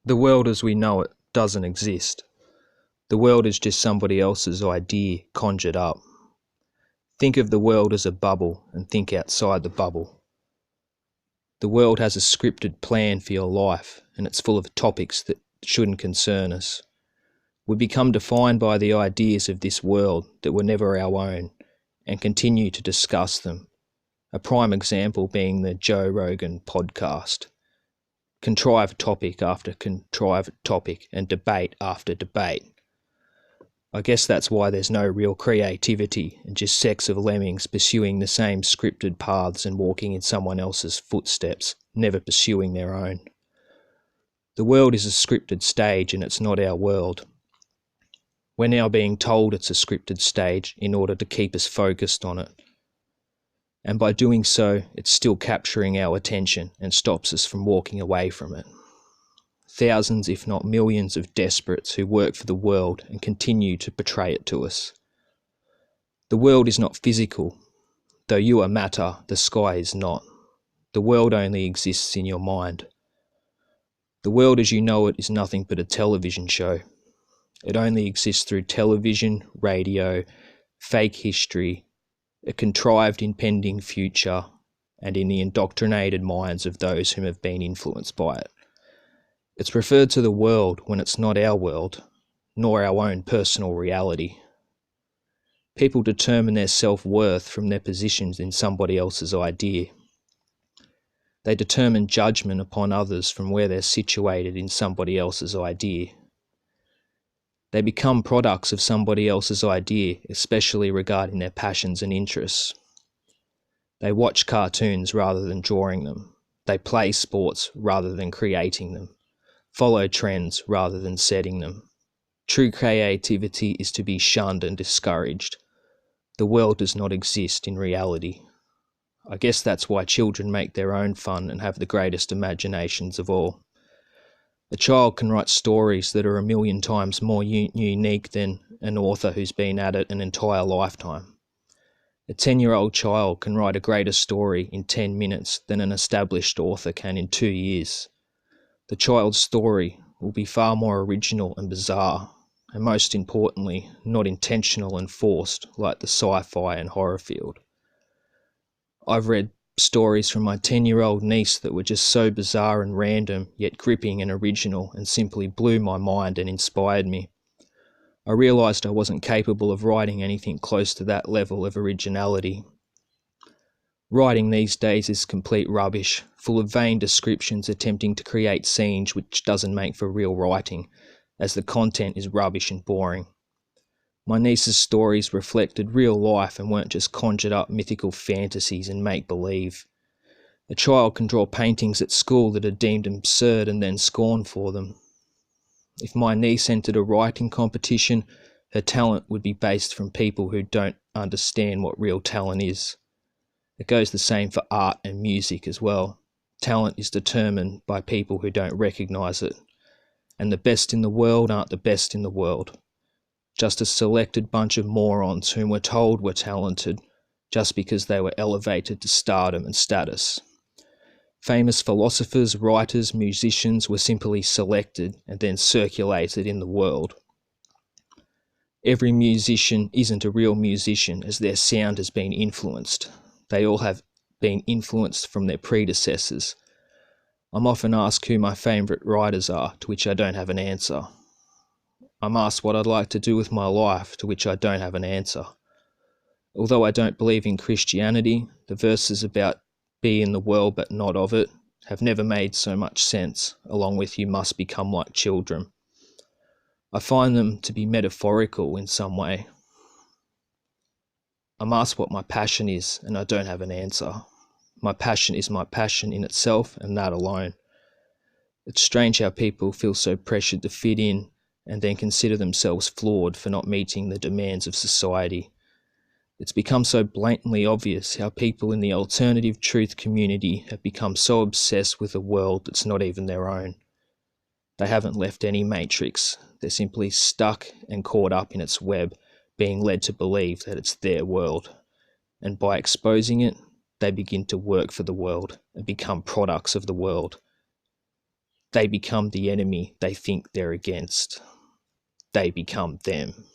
The world as we know it doesn't exist. The world is just somebody else's idea conjured up. Think of the world as a bubble and think outside the bubble. The world has a scripted plan for your life, and it's full of topics that shouldn't concern us. We become defined by the ideas of this world that were never our own and continue to discuss them. A prime example being the Joe Rogan podcast. Contrived topic after contrived topic and debate after debate. I guess that's why there's no real creativity and just sects of lemmings pursuing the same scripted paths and walking in someone else's footsteps, never pursuing their own. The world is a scripted stage and it's not our world. We're now being told it's a scripted stage in order to keep us focused on it. And by doing so, it's still capturing our attention and stops us from walking away from it. Thousands, if not millions, of desperates who work for the world and continue to portray it to us. The world is not physical. Though you are matter, the sky is not. The world only exists in your mind. The world as you know it is nothing but a television show. It only exists through television, radio, fake history, a contrived impending future, and in the indoctrinated minds of those whom have been influenced by it. It's referred to the world when it's not our world, nor our own personal reality. People determine their self-worth from their positions in somebody else's idea. They determine judgment upon others from where they're situated in somebody else's idea. They become products of somebody else's idea, especially regarding their passions and interests. They watch cartoons rather than drawing them. They play sports rather than creating them. Follow trends rather than setting them. True creativity is to be shunned and discouraged. The world does not exist in reality. I guess that's why children make their own fun and have the greatest imaginations of all. A child can write stories that are 1,000,000 times more unique than an author who's been at it an entire lifetime. A 10-year-old child can write a greater story in 10 minutes than an established author can in 2 years. The child's story will be far more original and bizarre, and most importantly, not intentional and forced like the sci-fi and horror field. I've read stories from my 10-year-old niece that were just so bizarre and random, yet gripping and original, and simply blew my mind and inspired me. I realised I wasn't capable of writing anything close to that level of originality. Writing these days is complete rubbish, full of vain descriptions attempting to create scenes which doesn't make for real writing, as the content is rubbish and boring. My niece's stories reflected real life and weren't just conjured up mythical fantasies and make-believe. A child can draw paintings at school that are deemed absurd and then scorned for them. If my niece entered a writing competition, her talent would be based from people who don't understand what real talent is. It goes the same for art and music as well. Talent is determined by people who don't recognise it. And the best in the world aren't the best in the world. Just a selected bunch of morons whom were told were talented just because they were elevated to stardom and status. Famous philosophers, writers, musicians were simply selected and then circulated in the world. Every musician isn't a real musician as their sound has been influenced. They all have been influenced from their predecessors. I'm often asked who my favourite writers are, to which I don't have an answer. I'm asked what I'd like to do with my life, to which I don't have an answer. Although I don't believe in Christianity, the verses about be in the world but not of it have never made so much sense, along with you must become like children. I find them to be metaphorical in some way. I'm asked what my passion is, and I don't have an answer. My passion is my passion in itself, and that alone. It's strange how people feel so pressured to fit in, and then consider themselves flawed for not meeting the demands of society. It's become so blatantly obvious how people in the alternative truth community have become so obsessed with a world that's not even their own. They haven't left any matrix. They're simply stuck and caught up in its web, being led to believe that it's their world. And by exposing it, they begin to work for the world and become products of the world. They become the enemy they think they're against. They become them.